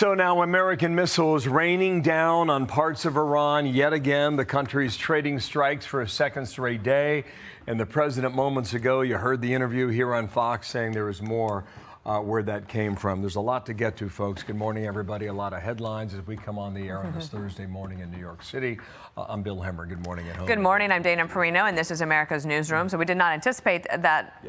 So now American missiles raining down on parts of Iran yet again. The country's trading strikes for a second straight day. And the president moments ago, you heard the interview here on Fox saying there is more where that came from. There's a lot to get to, folks. Good morning, everybody. A lot of headlines as we come on the air on this Thursday morning in New York City. I'm Bill Hemmer. Good morning at home. Good morning. I'm Dana Perino, and this is America's Newsroom. So we did not anticipate that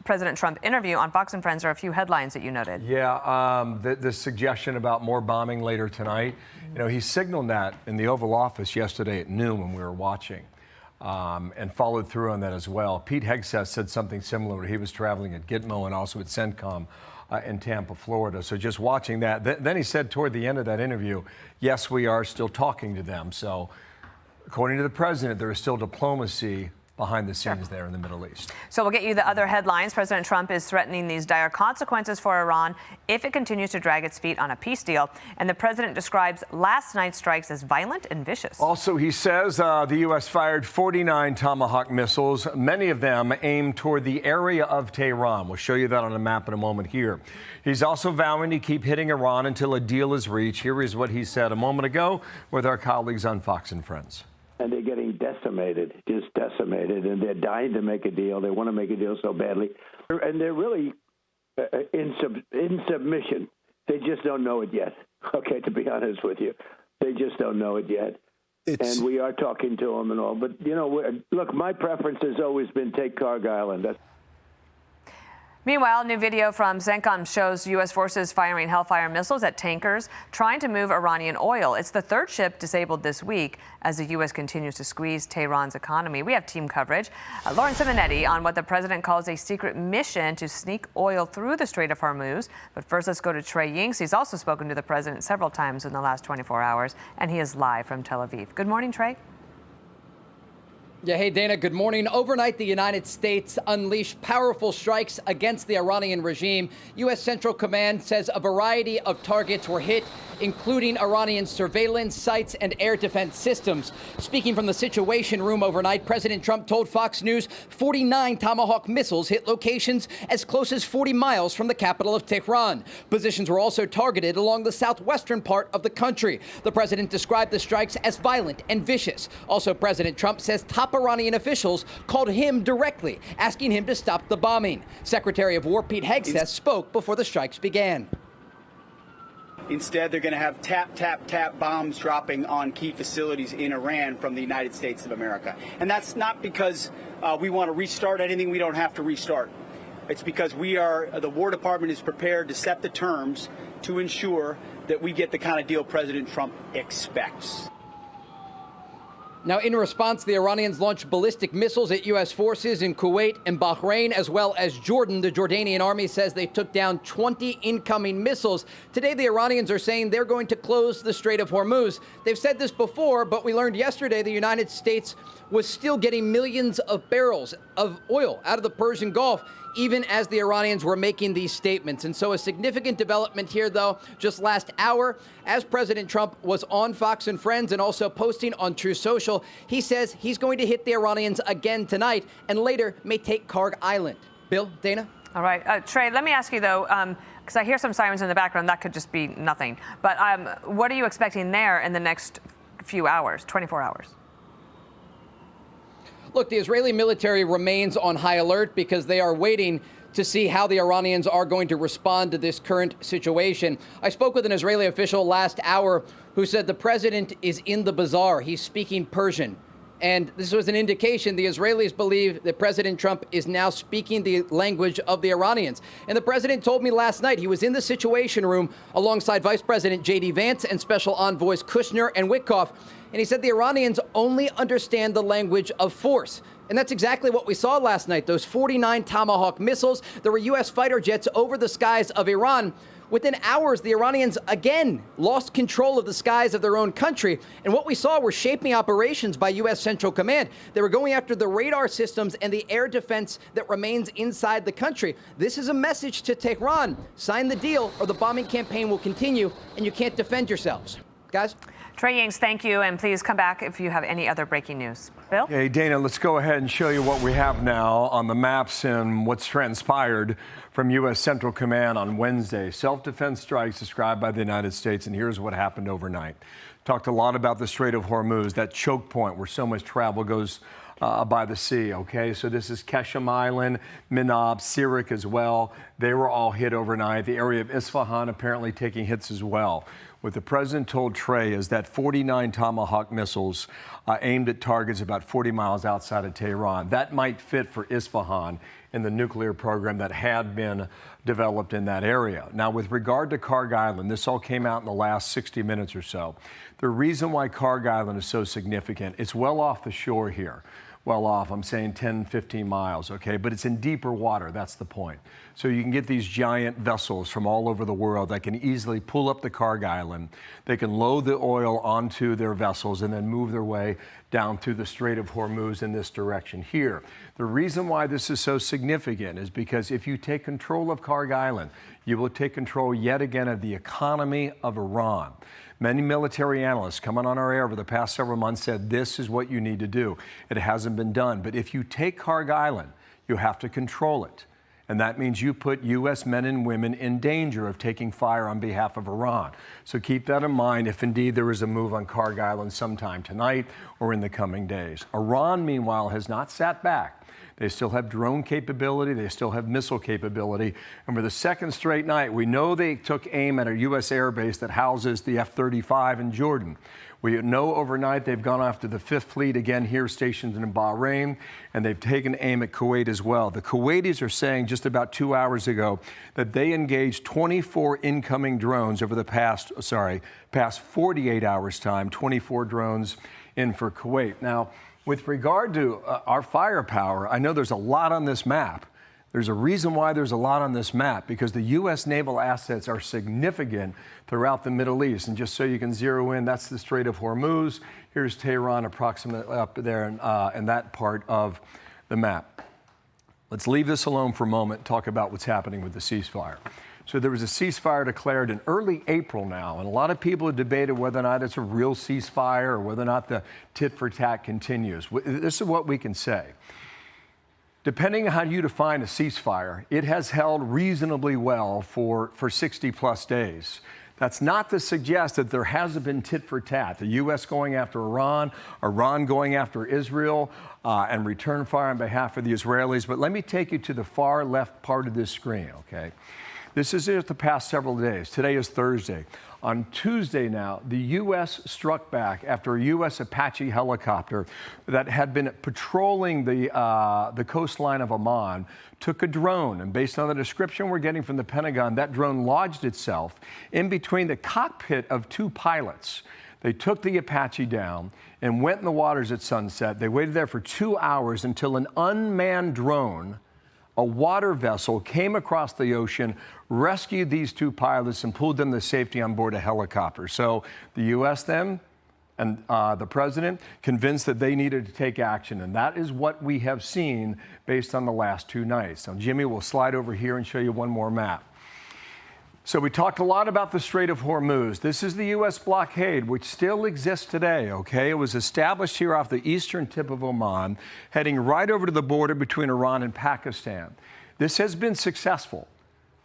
President Trump interview on Fox and Friends. There are a few headlines that you noted. Yeah, the suggestion about more bombing later tonight. You know, he signaled that in the Oval Office yesterday at noon when we were watching. And followed through on that as well. Pete Hegseth said something similar when he was traveling at Gitmo and also at CENTCOM in Tampa, Florida. So just watching that. Then he said toward the end of that interview, yes, we are still talking to them. So according to the president, there is still diplomacy behind the scenes there in the Middle East. So we'll get you the other headlines. President Trump is threatening these dire consequences for Iran if it continues to drag its feet on a peace deal. And the president describes last night's strikes as violent and vicious. Also, he says the U.S. fired 49 Tomahawk missiles, many of them aimed toward the area of Tehran. We'll show you that on a map in a moment here. He's also vowing to keep hitting Iran until a deal is reached. Here is what he said a moment ago with our colleagues on Fox and Friends. And they're getting decimated, just decimated, and they're dying to make a deal. They want to make a deal so badly. And they're really in submission. They just don't know it yet, okay, to be honest with you. They just don't know it yet. And we are talking to them and all. But, you know, look, my preference has always been take Kharg Island. Meanwhile, new video from CENTCOM shows U.S. forces firing Hellfire missiles at tankers trying to move Iranian oil. It's the third ship disabled this week as the U.S. continues to squeeze Tehran's economy. We have team coverage. Lauren Simonetti on what the president calls a secret mission to sneak oil through the Strait of Hormuz. But first, let's go to Trey Yingst. He's also spoken to the president several times in the last 24 hours, and he is live from Tel Aviv. Good morning, Trey. Yeah, hey, Dana, good morning. Overnight, the United States unleashed powerful strikes against the Iranian regime. U.S. Central Command says a variety of targets were hit, including Iranian surveillance sites and air defense systems. Speaking from the Situation Room overnight, President Trump told Fox News 49 Tomahawk missiles hit locations as close as 40 miles from the capital of Tehran. Positions were also targeted along the southwestern part of the country. The president described the strikes as violent and vicious. Also, President Trump says top Iranian officials called him directly, asking him to stop the bombing. Secretary of War Pete Hegseth spoke before the strikes began. Instead, they're going to have tap, tap, tap bombs dropping on key facilities in Iran from the United States of America. And that's not because we want to restart anything we don't have to restart. It's because the War Department is prepared to set the terms to ensure that we get the kind of deal President Trump expects. Now, in response, the Iranians launched ballistic missiles at U.S. forces in Kuwait and Bahrain, as well as Jordan. The Jordanian army says they took down 20 incoming missiles. Today, the Iranians are saying they're going to close the Strait of Hormuz. They've said this before, but we learned yesterday the United States was still getting millions of barrels of oil out of the Persian Gulf, even as the Iranians were making these statements. And so a significant development here, though, just last hour, as President Trump was on Fox and Friends and also posting on True Social, he says he's going to hit the Iranians again tonight and later may take Kharg Island. Bill, Dana? All right. Trey, let me ask you, though, because I hear some sirens in the background. That could just be nothing. But what are you expecting there in the next few hours, 24 hours? Look, the Israeli military remains on high alert because they are waiting to see how the Iranians are going to respond to this current situation. I spoke with an Israeli official last hour who said the president is in the bazaar. He's speaking Persian. And this was an indication the Israelis believe that President Trump is now speaking the language of the Iranians. And the president told me last night he was in the Situation Room alongside Vice President J.D. Vance and Special Envoys Kushner and Witkoff. And he said the Iranians only understand the language of force. And that's exactly what we saw last night. Those 49 Tomahawk missiles. There were U.S. fighter jets over the skies of Iran. Within hours, the Iranians again lost control of the skies of their own country. And what we saw were shaping operations by U.S. Central Command. They were going after the radar systems and the air defense that remains inside the country. This is a message to Tehran. Sign the deal or the bombing campaign will continue and you can't defend yourselves. Guys? Trey Yingst, thank you, and please come back if you have any other breaking news. Bill? Hey, Dana, let's go ahead and show you what we have now on the maps and what's transpired from U.S. Central Command on Wednesday. Self-defense strikes described by the United States, and here's what happened overnight. Talked a lot about the Strait of Hormuz, that choke point where so much travel goes by the sea, okay? So this is Keshem Island, Minab, Sirak as well. They were all hit overnight. The area of Isfahan apparently taking hits as well. What the president told Trey is that 49 Tomahawk missiles aimed at targets about 40 miles outside of Tehran. That might fit for Isfahan in the nuclear program that had been developed in that area. Now, with regard to Kharg Island, this all came out in the last 60 minutes or so. The reason why Kharg Island is so significant, it's well off the shore here. Well off, I'm saying 10, 15 miles, okay? But it's in deeper water, that's the point. So you can get these giant vessels from all over the world that can easily pull up the Kharg Island. They can load the oil onto their vessels and then move their way down through the Strait of Hormuz in this direction here. The reason why this is so significant is because if you take control of Kharg Island, you will take control yet again of the economy of Iran. Many military analysts coming on our air over the past several months said this is what you need to do. It hasn't been done. But if you take Kharg Island, you have to control it. And that means you put U.S. men and women in danger of taking fire on behalf of Iran. So keep that in mind if indeed there is a move on Kharg Island sometime tonight or in the coming days. Iran, meanwhile, has not sat back. They still have drone capability. They still have missile capability. And for the second straight night, we know they took aim at a U.S. air base that houses the F-35 in Jordan. We know overnight they've gone after the Fifth Fleet, again here stationed in Bahrain, and they've taken aim at Kuwait as well. The Kuwaitis are saying just about 2 hours ago that they engaged 24 incoming drones over the past 48 hours time, 24 drones in for Kuwait. Now, with regard to our firepower, I know there's a lot on this map. There's a reason why there's a lot on this map, because the U.S. naval assets are significant throughout the Middle East. And just so you can zero in, that's the Strait of Hormuz. Here's Tehran approximately up there in that part of the map. Let's leave this alone for a moment and talk about what's happening with the ceasefire. So there was a ceasefire declared in early April now, and a lot of people have debated whether or not it's a real ceasefire or whether or not the tit-for-tat continues. This is what we can say. Depending on how you define a ceasefire, it has held reasonably well for 60-plus days. That's not to suggest that there hasn't been tit-for-tat. The U.S. going after Iran, Iran going after Israel, and return fire on behalf of the Israelis. But let me take you to the far left part of this screen, okay? This is just the past several days. Today is Thursday. On Tuesday now, the U.S. struck back after a U.S. Apache helicopter that had been patrolling the coastline of Oman took a drone. And based on the description we're getting from the Pentagon, that drone lodged itself in between the cockpit of two pilots. They took the Apache down and went in the waters at sunset. They waited there for 2 hours until an unmanned drone, a water vessel, came across the ocean, rescued these two pilots, and pulled them to safety on board a helicopter. So the U.S. then and the president convinced that they needed to take action. And that is what we have seen based on the last 2 nights. Now, Jimmy will slide over here and show you one more map. So we talked a lot about the Strait of Hormuz. This is the U.S. blockade, which still exists today, okay? It was established here off the eastern tip of Oman, heading right over to the border between Iran and Pakistan. This has been successful.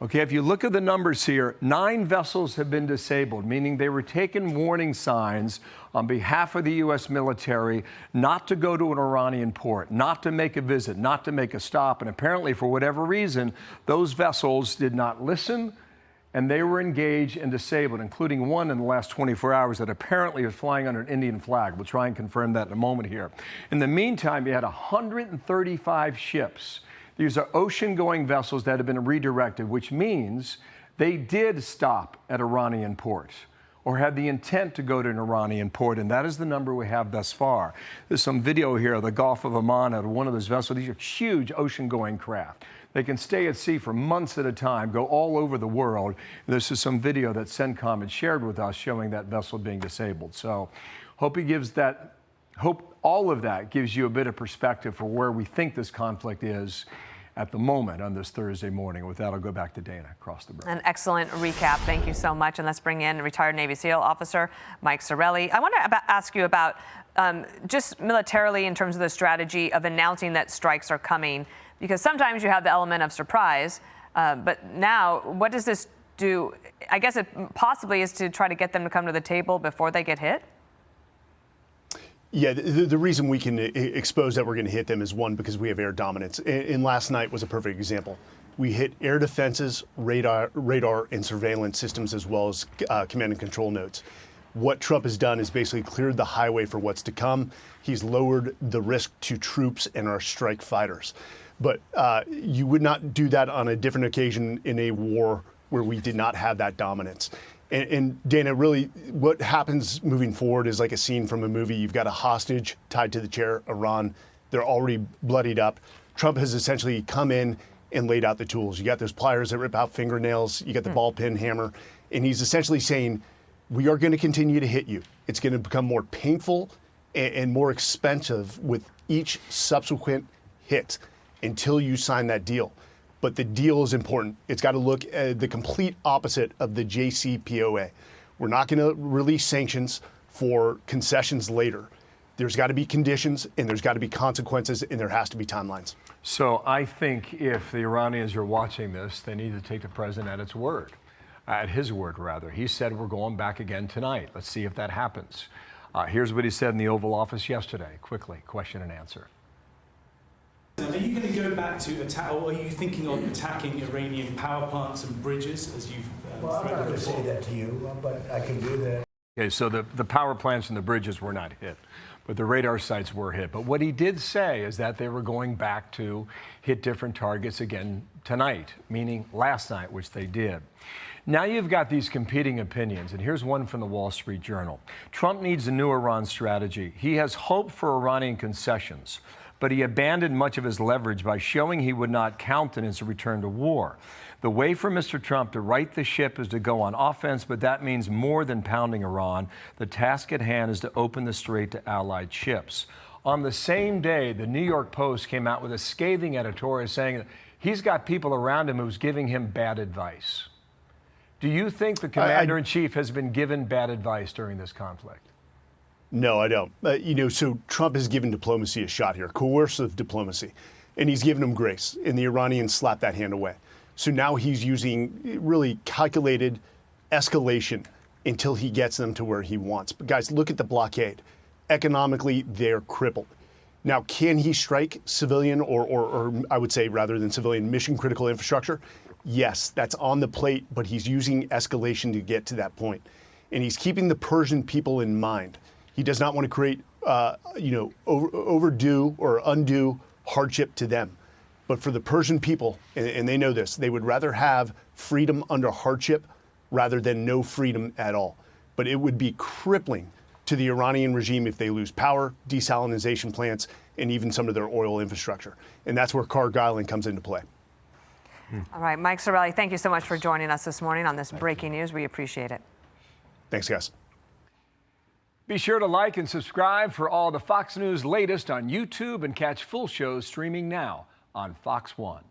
Okay, if you look at the numbers here, 9 vessels have been disabled, meaning they were taking warning signs on behalf of the U.S. military not to go to an Iranian port, not to make a visit, not to make a stop. And apparently, for whatever reason, those vessels did not listen, and they were engaged and disabled, including one in the last 24 hours that apparently is flying under an Indian flag. We'll try and confirm that in a moment here. In the meantime, you had 135 ships. These are ocean-going vessels that have been redirected, which means they did stop at Iranian ports or had the intent to go to an Iranian port, and that is the number we have thus far. There's some video here of the Gulf of Oman out of one of those vessels. These are huge ocean-going craft. They can stay at sea for months at a time, go all over the world. This is some video that CENTCOM had shared with us showing that vessel being disabled. So hope all of that gives you a bit of perspective for where we think this conflict is at the moment on this Thursday morning. With that, I'll go back to Dana across the room. An excellent recap. Thank you so much. And let's bring in retired Navy SEAL officer Mike Sarraille. I want to ask you about just militarily in terms of the strategy of announcing that strikes are coming, because sometimes you have the element of surprise. But now, what does this do? I guess it possibly is to try to get them to come to the table before they get hit? Yeah, the reason we can expose that we're going to hit them is, one, because we have air dominance. And last night was a perfect example. We hit air defenses, radar and surveillance systems, as well as command and control nodes. What Trump has done is basically cleared the highway for what's to come. He's lowered the risk to troops and our strike fighters. But you would not do that on a different occasion in a war where we did not have that dominance. And Dana, really, what happens moving forward is like a scene from a movie. You've got a hostage tied to the chair, Iran. They're already bloodied up. Trump has essentially come in and laid out the tools. You got those pliers that rip out fingernails. You got the ball peen hammer. And he's essentially saying, we are going to continue to hit you. It's going to become more painful and more expensive with each subsequent hit until you sign that deal. But the deal is important. It's got to look at the complete opposite of the JCPOA. We're not going to release sanctions for concessions later. There's got to be conditions, and there's got to be consequences, and there has to be timelines. So I think if the Iranians are watching this, they need to take the president at his word. He said we're going back again tonight. Let's see if that happens. Here's what he said in the Oval Office yesterday. Quickly, question and answer. Are you going to go back to attack, or are you thinking of attacking Iranian power plants and bridges, as you've Well, I'm not going to say that to you, but I can do that. Okay, so the power plants and the bridges were not hit, but the radar sites were hit. But what he did say is that they were going back to hit different targets again tonight, meaning last night, which they did. Now you've got these competing opinions, and here's one from the Wall Street Journal. Trump needs a new Iran strategy. He has hope for Iranian concessions, but he abandoned much of his leverage by showing he would not countenance a return to war. The way for Mr. Trump to right the ship is to go on offense, but that means more than pounding Iran. The task at hand is to open the strait to allied ships. On the same day, the New York Post came out with a scathing editorial saying that he's got people around him who's giving him bad advice. Do you think the commander-in-chief has been given bad advice during this conflict? No, I don't. So Trump has given diplomacy a shot here, coercive diplomacy, and he's given them grace, and the Iranians slapped that hand away. So now he's using really calculated escalation until he gets them to where he wants. But guys, look at the blockade. Economically, they're crippled. Now, can he strike civilian or I would say rather than civilian mission-critical infrastructure? Yes, that's on the plate, but he's using escalation to get to that point. And he's keeping the Persian people in mind. He does not want to create, overdue or undue hardship to them. But for the Persian people, and they know this, they would rather have freedom under hardship rather than no freedom at all. But it would be crippling to the Iranian regime if they lose power, desalinization plants, and even some of their oil infrastructure. And that's where Kharg Island comes into play. All right, Mike Sarraille, thank you so much for joining us this morning on this breaking news. We appreciate it. Thanks, guys. Be sure to like and subscribe for all the Fox News latest on YouTube and catch full shows streaming now on Fox One.